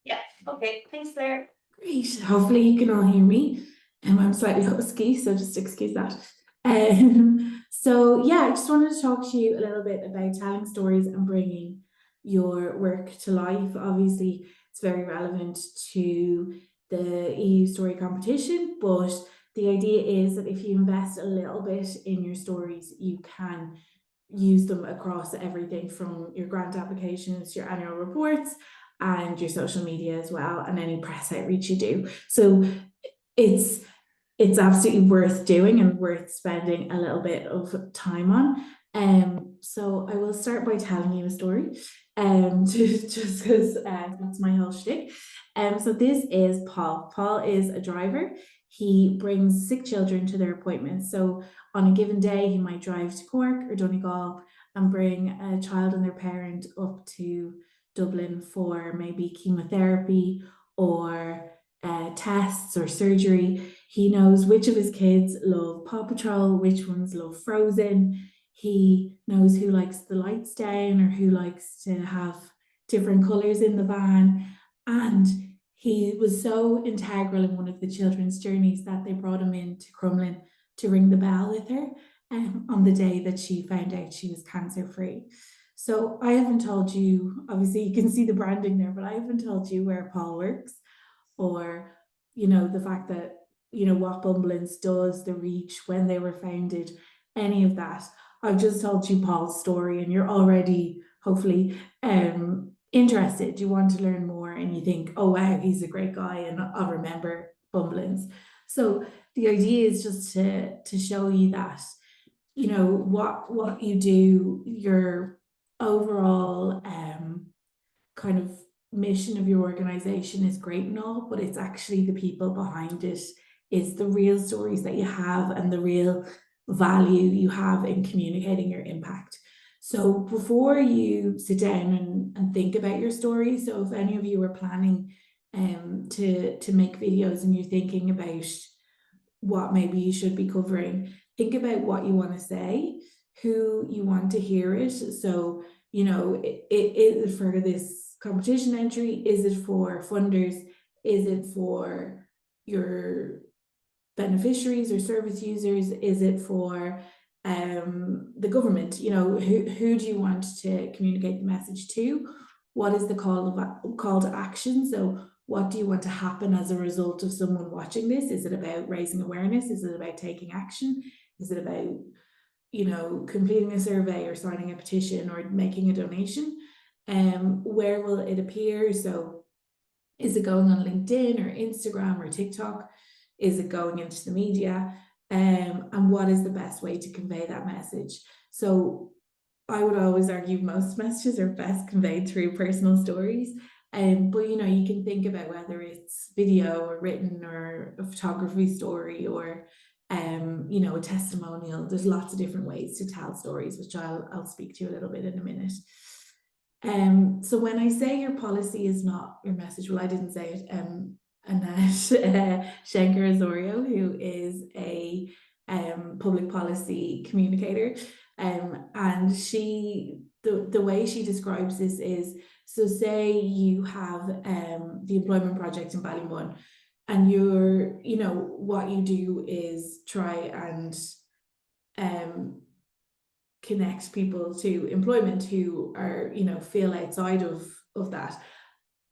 Yeah, okay, thanks, Claire. Great. Hopefully you can all hear me. I'm slightly husky, so just excuse that. So yeah, I just wanted to talk to you a little bit about telling stories and bringing your work to life. Obviously, it's very relevant to the EU story competition, but the idea is that if you invest a little bit in your stories, you can use them across everything from your grant applications, your annual reports, and your social media as well, and any press outreach you do. So it's it's absolutely worth doing and worth spending a little bit of time on. So I will start by telling you a story, just because that's my whole shtick. So this is Paul. Paul is a driver. He brings sick children to their appointments. So on a given day, he might drive to Cork or Donegal and bring a child and their parent up to Dublin for maybe chemotherapy or tests or surgery. He knows which of his kids love Paw Patrol, which ones love Frozen. He knows who likes the lights down or who likes to have different colours in the van. And he was so integral in one of the children's journeys that they brought him into Crumlin to ring the bell with her on the day that she found out she was cancer free. So I haven't told you, obviously you can see the branding there, but I haven't told you where Paul works, or the fact that what Bumbleins does, the reach, when they were founded, any of that. I've just told you Paul's story and you're already hopefully interested. You want to learn more and you think, oh wow, he's a great guy and I'll remember Bumbleins. So the idea is just to show you that what you do, your overall kind of mission of your organization is great and all, but it's actually the people behind it, is the real stories that you have and the real value you have in communicating your impact. So before you sit down and think about your story, so if any of you are planning to make videos and you're thinking about what maybe you should be covering, think about what you want to say, who you want to hear it. So, it for this competition entry, is it for funders? Is it for your beneficiaries or service users? Is it for the government? Who do you want to communicate the message to? What is the call to action? So what do you want to happen as a result of someone watching this? Is it about raising awareness? Is it about taking action? Is it about completing a survey or signing a petition or making a donation? Where will it appear? So is it going on LinkedIn or Instagram or TikTok? Is it going into the media? And what is the best way to convey that message? So I would always argue most messages are best conveyed through personal stories. But you can think about whether it's video or written or a photography story or a testimonial. There's lots of different ways to tell stories, which I'll speak to you a little bit in a minute. So when I say your policy is not your message, well, I didn't say it. Annette Schenker Osorio, who is a public policy communicator, and the way she describes this is, so say you have the employment project in Ballymun, and what you do is try and connect people to employment who are feel outside of that,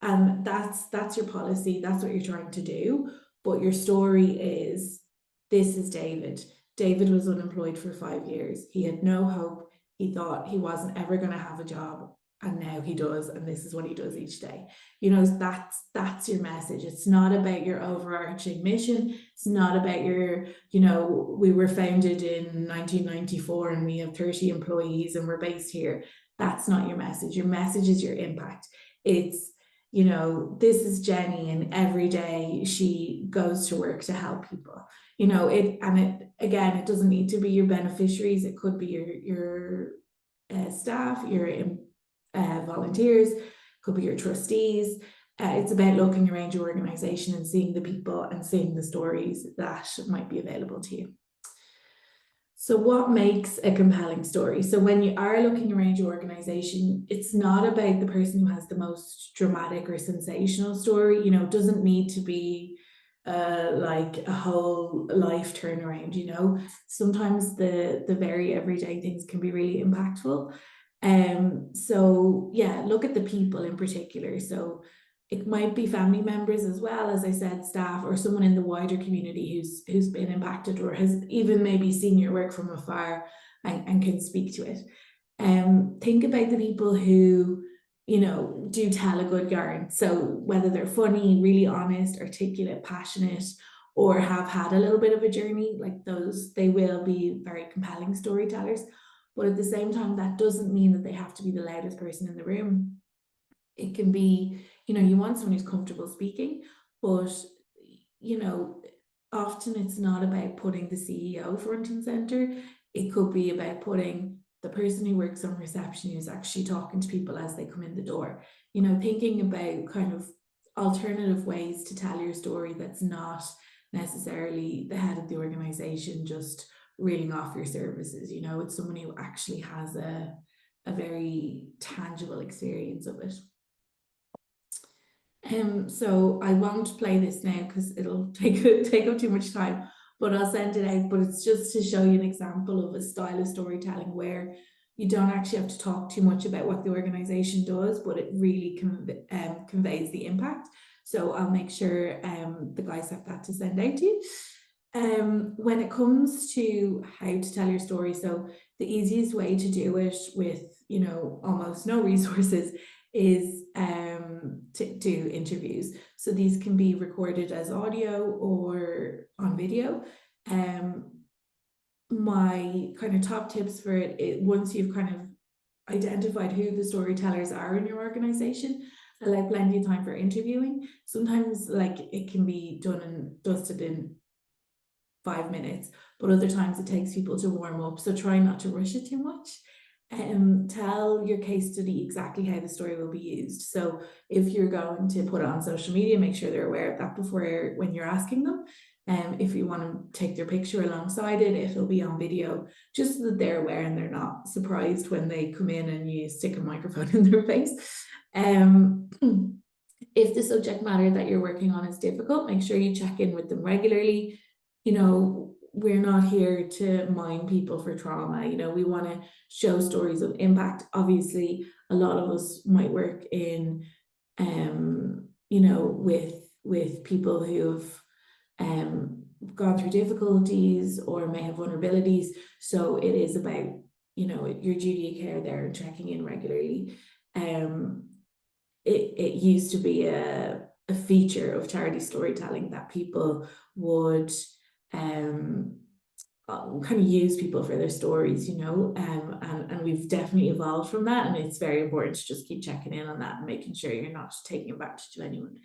and that's your policy, that's what you're trying to do. But your story is, this is David was unemployed for 5 years. He had no hope. He thought he wasn't ever going to have a job, and now he does, and this is what he does each day. That's your message. It's not about your overarching mission. It's not about your, we were founded in 1994 and we have 30 employees and we're based here. That's not your message. Your message is your impact. It's, this is Jenny, and every day she goes to work to help people. It doesn't need to be your beneficiaries. It could be your staff, your volunteers, could be your trustees. It's about looking around your organization and seeing the people and seeing the stories that might be available to you. So what makes a compelling story? So when you are looking around your organization, it's not about the person who has the most dramatic or sensational story. You know, it doesn't need to be like a whole life turnaround, you know. Sometimes the very everyday things can be really impactful. So yeah, look at the people in particular. So it might be family members as well, as I said, staff, or someone in the wider community who's been impacted or has even maybe seen your work from afar and can speak to it. Think about the people who, you know, do tell a good yarn. So whether they're funny, really honest, articulate, passionate, or have had a little bit of a journey, like those, they will be very compelling storytellers. But at the same time, that doesn't mean that they have to be the loudest person in the room. It can be, you know, you want someone who's comfortable speaking, but, you know, often it's not about putting the CEO front and center. It could be about putting the person who works on reception who's actually talking to people as they come in the door. You know, thinking about kind of alternative ways to tell your story that's not necessarily the head of the organization just reeling off your services. You know, it's someone who actually has a very tangible experience of it. So I won't play this now because it'll take up too much time, but I'll send it out. But it's just to show you an example of a style of storytelling where you don't actually have to talk too much about what the organization does, but it really conveys the impact. So I'll make sure the guys have that to send out to you. When it comes to how to tell your story, so the easiest way to do it with, you know, almost no resources is to do interviews. So these can be recorded as audio or on video. My kind of top tips for it, once you've kind of identified who the storytellers are in your organization, allow plenty of time for interviewing. Sometimes like it can be done and dusted in 5 minutes, but other times it takes people to warm up. So try not to rush it too much. Tell your case study exactly how the story will be used. So if you're going to put it on social media, make sure they're aware of that before when you're asking them. If you want to take their picture alongside it, it'll be on video, just so that they're aware and they're not surprised when they come in and you stick a microphone in their face. If the subject matter that you're working on is difficult, make sure you check in with them regularly. You know, we're not here to mine people for trauma. You know, we want to show stories of impact. Obviously, a lot of us might work in, you know, with people who've gone through difficulties or may have vulnerabilities. So it is about, you know, your duty of care there and checking in regularly. It used to be a feature of charity storytelling that people would kind of use people for their stories, you know, and we've definitely evolved from that, and it's very important to just keep checking in on that and making sure you're not taking advantage of anyone.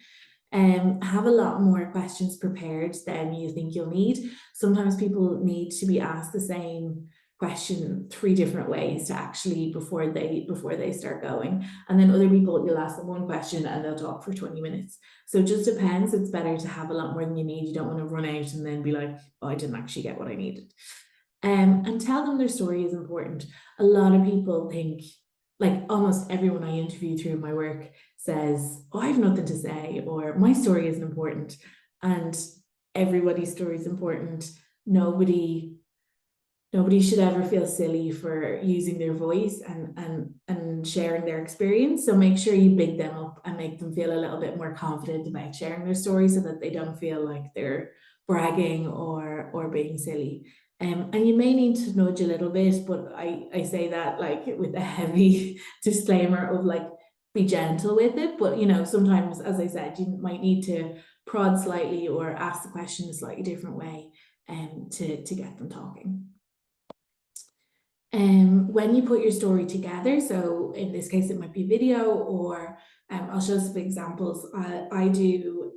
Have a lot more questions prepared than you think you'll need. Sometimes people need to be asked the same question 3 different ways to actually before they start going, and then other people, you'll ask them one question and they'll talk for 20 minutes. So it just depends. It's better to have a lot more than you need. You don't want to run out and then be like, oh, I didn't actually get what I needed. And tell them their story is important. A lot of people think, like almost everyone I interview through my work says, oh, I have nothing to say, or my story isn't important. And everybody's story is important. Nobody should ever feel silly for using their voice and sharing their experience. So make sure you big them up and make them feel a little bit more confident about sharing their story, so that they don't feel like they're bragging or being silly. And you may need to nudge a little bit, but I say that like with a heavy disclaimer of like, be gentle with it. But you know, sometimes, as I said, you might need to prod slightly or ask the question a slightly different way to get them talking. When you put your story together, so in this case it might be video, or I'll show some examples. I do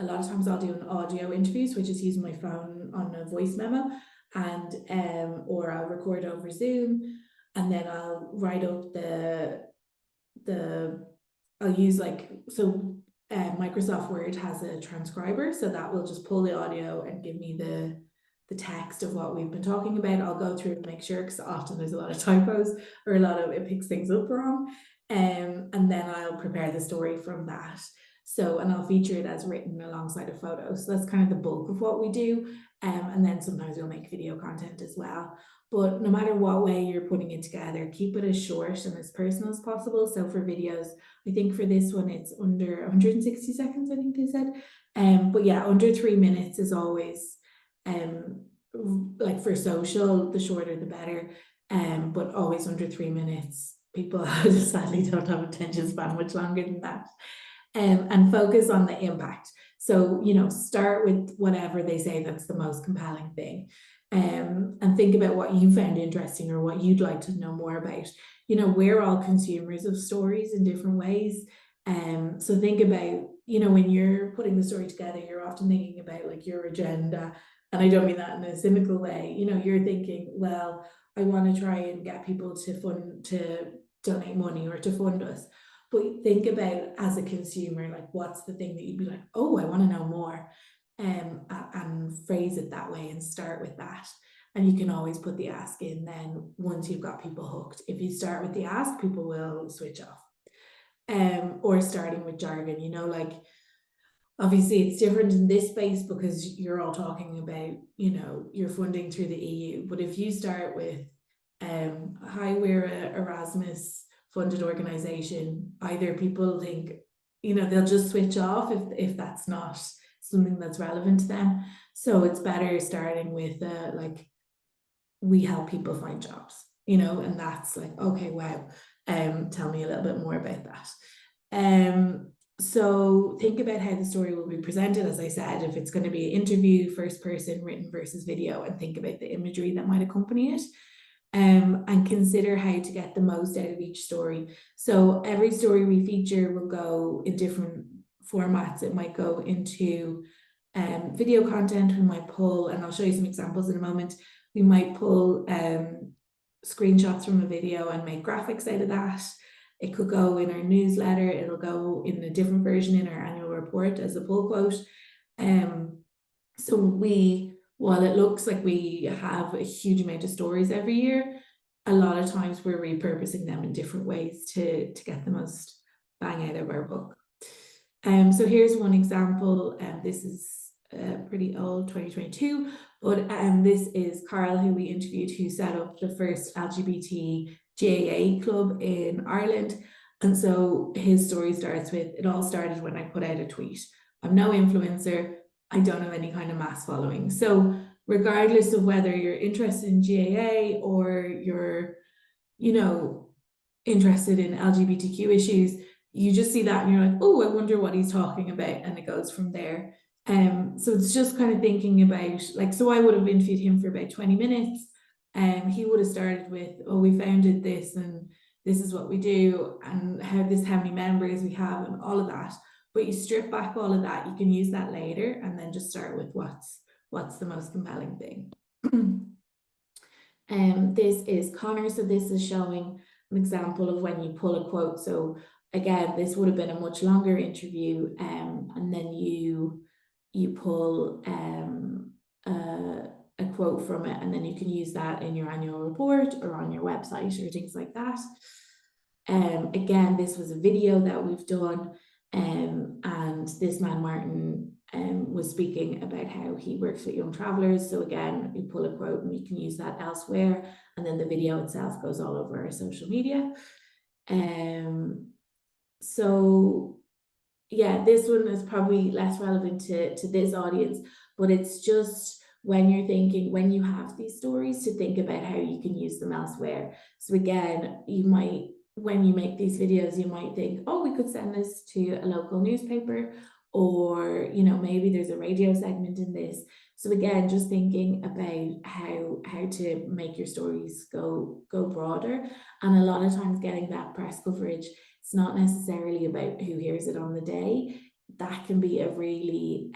a lot of times I'll do an audio interviews, which is using my phone on a voice memo, and or I'll record over Zoom, and then I'll write up I'll use like, so Microsoft Word has a transcriber, so that will just pull the audio and give me the text of what we've been talking about. I'll go through and make sure, because often there's a lot of typos or a lot of, it picks things up wrong. And then I'll prepare the story from that. So, and I'll feature it as written alongside a photo. So that's kind of the bulk of what we do. And then sometimes we'll make video content as well. But no matter what way you're putting it together, keep it as short and as personal as possible. So for videos, I think for this one, it's under 160 seconds, I think they said. But yeah, under 3 minutes is always, like for social, the shorter the better. But always under 3 minutes. People sadly don't have attention span much longer than that. And focus on the impact. So, you know, start with whatever they say that's the most compelling thing. And think about what you found interesting or what you'd like to know more about. You know, we're all consumers of stories in different ways. So think about, you know, when you're putting the story together, you're often thinking about like your agenda. And I don't mean that in a cynical way. You know, you're thinking, well, I want to try and get people to donate money or to fund us. But think about as a consumer, like what's the thing that you'd be like, oh, I want to know more, and phrase it that way and start with that. And you can always put the ask in then once you've got people hooked. If you start with the ask, people will switch off. Or starting with jargon, you know, like obviously it's different in this space because you're all talking about, you know, you're funding through the EU. But if you start with, hi, we're a Erasmus funded organization, either people think, you know, they'll just switch off if that's not something that's relevant to them. So it's better starting with like, we help people find jobs, you know, and that's like, okay, wow. Tell me a little bit more about that. So think about how the story will be presented. As I said, if it's going to be an interview, first person, written versus video, and think about the imagery that might accompany it. And consider how to get the most out of each story. So every story we feature will go in different formats. It might go into video content. We might pull, and I'll show you some examples in a moment. We might pull screenshots from a video and make graphics out of that. It could go in our newsletter. It'll go in a different version in our annual report as a pull quote. So while it looks like we have a huge amount of stories every year, a lot of times we're repurposing them in different ways to get the most bang out of our book. So here's one example. This is pretty old, 2022, but this is Carl, who we interviewed, who set up the first LGBT GAA club in Ireland. And so his story starts with, it all started when I put out a tweet. I'm no influencer. I don't have any kind of mass following. So regardless of whether you're interested in GAA or you're, you know, interested in LGBTQ issues, you just see that and you're like, oh, I wonder what he's talking about. And it goes from there. So it's just kind of thinking about, like, so I would have interviewed him for about 20 minutes. He would have started with, oh, we founded this and this is what we do and how many members we have and all of that. But you strip back all of that, you can use that later and then just start with what's the most compelling thing. This is Connor. So this is showing an example of when you pull a quote. So again, this would have been a much longer interview, and then you pull a quote from it, and then you can use that in your annual report or on your website or things like that. Again, this was a video that we've done, and this man Martin was speaking about how he works with young travelers. So again, you pull a quote and you can use that elsewhere, and then the video itself goes all over our social media. So yeah, this one is probably less relevant to this audience, but it's just when you're thinking, when you have these stories, to think about how you can use them elsewhere. So again, you might, when you make these videos, you might think, oh, we could send this to a local newspaper, or, you know, maybe there's a radio segment in this. So again, just thinking about how to make your stories go broader. And a lot of times getting that press coverage, it's not necessarily about who hears it on the day. That can be a really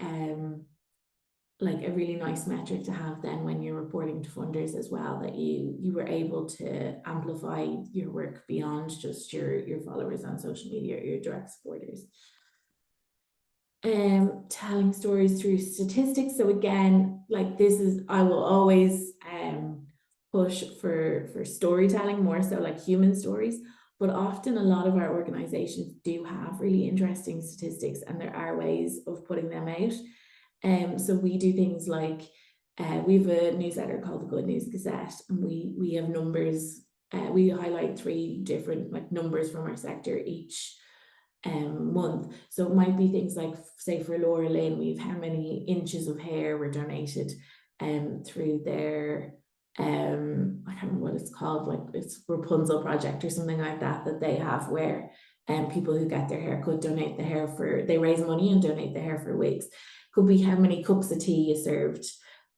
like a really nice metric to have then when you're reporting to funders as well, that you were able to amplify your work beyond just your followers on social media or your direct supporters. Telling stories through statistics. So again, like this is, I will always push for storytelling, more so like human stories. But often a lot of our organizations do have really interesting statistics, and there are ways of putting them out. So we do things like we have a newsletter called the Good News Gazette, and we have numbers. We highlight 3 different like numbers from our sector each month. So it might be things like, say for Laura Lynn, we've how many inches of hair were donated through their I can't remember what it's called, like it's Rapunzel project or something like that they have, where people who get their hair cut donate the hair for, they raise money and donate the hair for wigs. Could be how many cups of tea you served.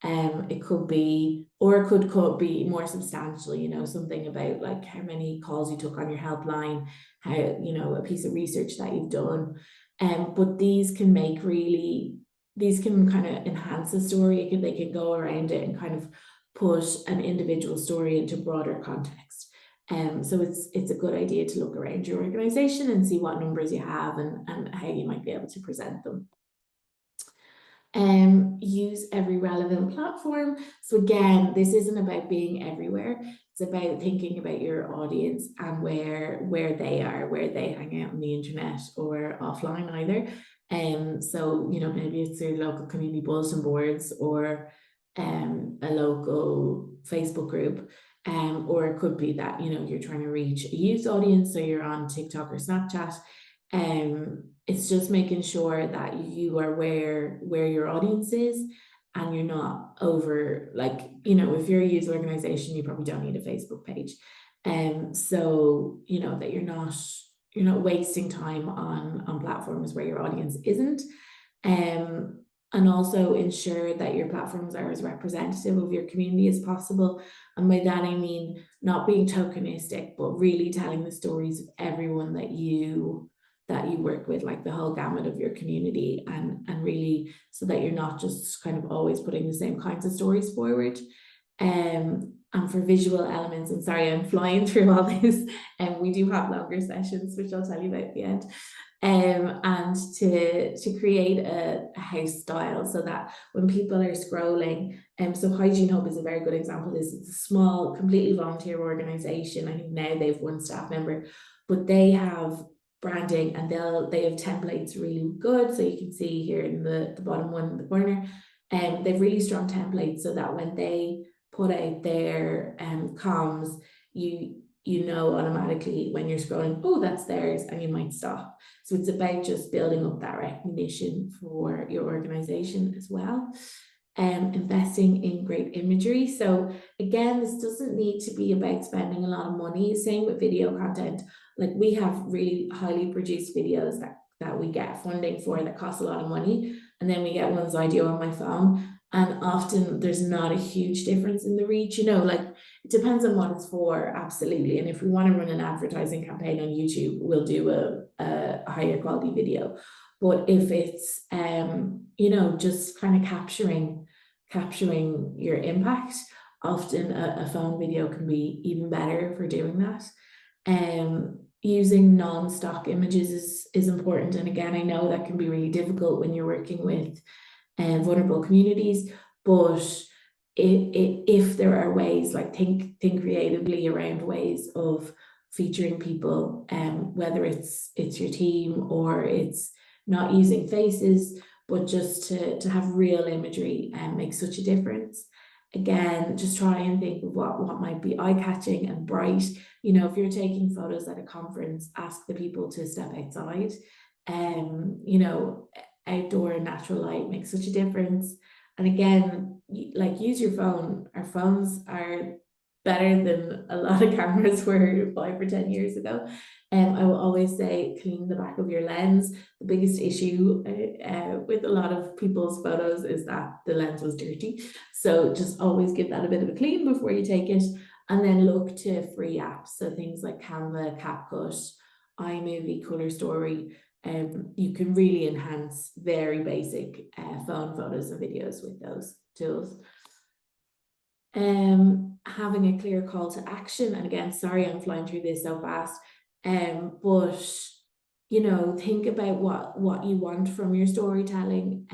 It could be, or it could be more substantial, you know, something about like how many calls you took on your helpline, how, you know, a piece of research that you've done. But these can make really, these can kind of enhance the story. They can go around it and kind of put an individual story into broader context. So it's a good idea to look around your organization and see what numbers you have and how you might be able to present them. Use every relevant platform. So again, this isn't about being everywhere. It's about thinking about your audience and where they are, where they hang out on the internet or offline either. So, you know, maybe it's your local community bulletin boards or a local Facebook group. Or it could be that, you know, you're trying to reach a youth audience, so you're on TikTok or Snapchat. It's just making sure that you are where your audience is, and you're not over, like, you know, if you're a youth organization, you probably don't need a Facebook page. So, you know, that you're not wasting time on platforms where your audience isn't. And also ensure that your platforms are as representative of your community as possible. And by that, I mean not being tokenistic, but really telling the stories of everyone that you work with, like the whole gamut of your community, and really so that you're not just kind of always putting the same kinds of stories forward. And for visual elements, and sorry, I'm flying through all this, and we do have longer sessions, which I'll tell you about at the end. And to create a house style, so that when people are scrolling, so Hygiene Hub is a very good example. It's a small, completely volunteer organization. I think now they've 1 staff member, but they have branding, and they have templates really good. So you can see here in the bottom one in the corner, they've really strong templates, so that when they put out their comms, you know automatically when you're scrolling, oh, that's theirs, and you might stop. So it's about just building up that recognition for your organization as well. Investing in great imagery. So again, this doesn't need to be about spending a lot of money. Same with video content. Like we have really highly produced videos that we get funding for that cost a lot of money, and then we get ones I do on my phone, and often there's not a huge difference in the reach. You know, like it depends on what it's for, absolutely. And if we want to run an advertising campaign on YouTube, we'll do a higher quality video. But if it's you know, just kind of capturing your impact, often a phone video can be even better for doing that. Using non-stock images is important, and again, I know that can be really difficult when you're working with vulnerable communities, but if there are ways, like think creatively around ways of featuring people, whether it's your team or it's not using faces, but just to have real imagery and makes such a difference. Again, just try and think of what might be eye-catching and bright. You know, if you're taking photos at a conference, ask the people to step outside. You know, outdoor natural light makes such a difference. And again, like, use your phone. Our phones are better than a lot of cameras were 5 or 10 years ago. I will always say clean the back of your lens. The biggest issue with a lot of people's photos is that the lens was dirty. So just always give that a bit of a clean before you take it. And then look to free apps. So things like Canva, CapCut, iMovie, Color Story. You can really enhance very basic phone photos and videos with those tools. Having a clear call to action, and again, sorry, I'm flying through this so fast, but you know, think about what you want from your storytelling.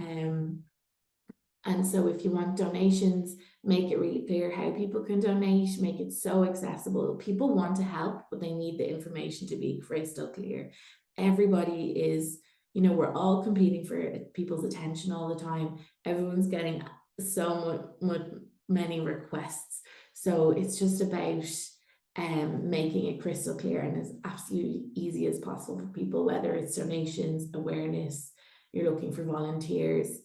And so if you want donations, make it really clear how people can donate, make it so accessible. People want to help, but they need the information to be crystal clear. Everybody is, you know, we're all competing for people's attention all the time. Everyone's getting so many requests. So it's just about making it crystal clear and as absolutely easy as possible for people, whether it's donations, awareness, you're looking for volunteers,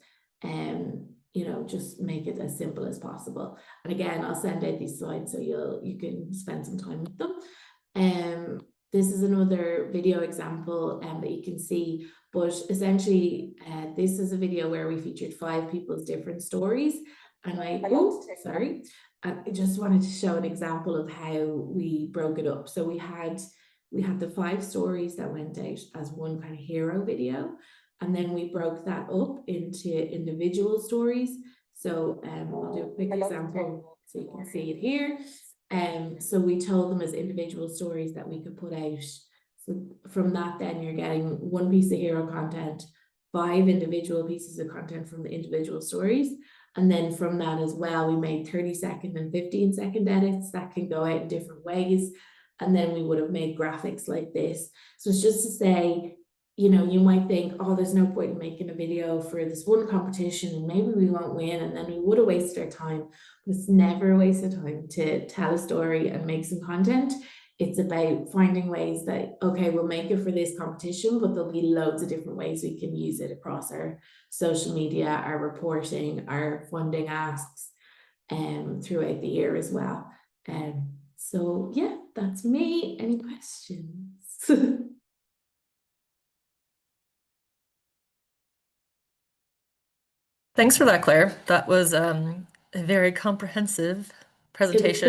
you know, just make it as simple as possible. And again, I'll send out these slides so you can spend some time with them. This is another video example that you can see, but essentially this is a video where we featured 5 people's different stories. And I just wanted to show an example of how we broke it up. So we had the 5 stories that went out as one kind of hero video. And then we broke that up into individual stories. So I'll do a quick example so you can see it here. So we told them as individual stories that we could put out. So from that, then you're getting 1 piece of hero content, 5 individual pieces of content from the individual stories. And then from that as well, we made 30-second and 15-second edits that can go out in different ways. And then we would have made graphics like this. So it's just to say, you know, you might think, oh, there's no point in making a video for this one competition and maybe we won't win and then we would have wasted our time. But it's never a waste of time to tell a story and make some content. It's about finding ways that, okay, we'll make it for this competition, but there'll be loads of different ways we can use it across our social media, our reporting, our funding asks, throughout the year as well. So yeah, that's me. Any questions? Thanks for that, Claire. That was a very comprehensive presentation.